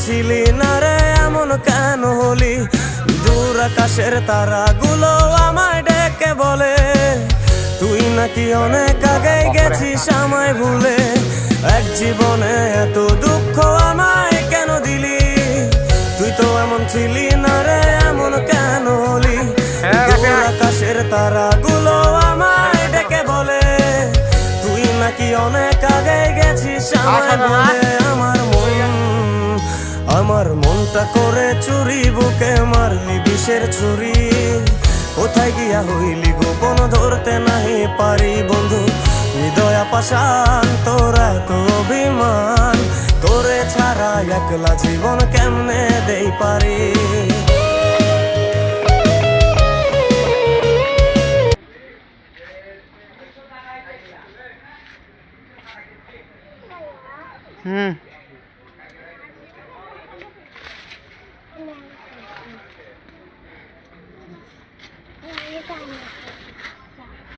ছিলি না রে এমন কেন হলি? দূর আকাশের তারাগুলো আমায় ডেকে বলে তুই নাকি অনেক আগে গেছিস আমায় ভুলে। এক জীবনে এত দুঃখ আমায় কেন দিলি? তুই তো এমন ছিলি না রে এমন কেন হলি? দূর আকাশের তারাগুলো আমায় ডেকে বলে তুই নাকি অনেক আগে গেছিস আমায় ভুলে। আমার মনটা করে চুরি, বুকে মারলি বিষের ছুরি। কোথায় গিয়া হইলি গোপন ধরতে নাহি পারি বন্ধু। হৃদয় পাষাণ তোর এত অভিমান, তোরে ছাড়া একলা জীবন কেমনে দেই পারি। Nah,